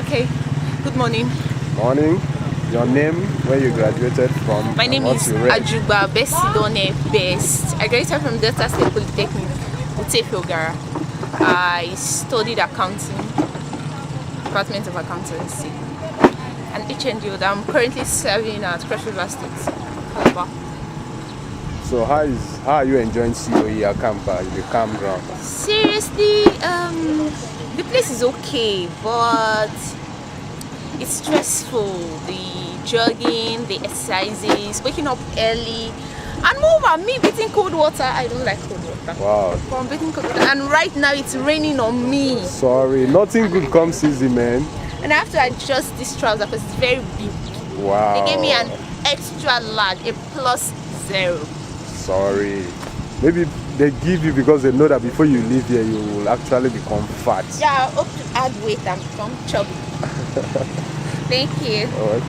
Okay, good morning. Morning. Your name, where you graduated from? My name is you read. Ajuba Besidone Best. I graduated from Delta State Polytechnic, Utefogara. I studied accounting, Department of Accountancy, and HND. I'm currently serving at Cross River State, Calabar. So how are you enjoying COE at Campa, the campground? Seriously, the place is okay, but it's stressful. The jogging, the exercises, waking up early, and moreover, me beating cold water. I don't like cold water. Wow. But I'm beating cold water, and right now it's raining on me. Sorry, nothing good comes easy, man. And I have to adjust this trouser because it's very big. Wow. They gave me an extra large, a +0. Sorry. Maybe they give you because they know that before you leave here, you will actually become fat. Yeah, I hope to add weight and become chubby. Thank you. All right.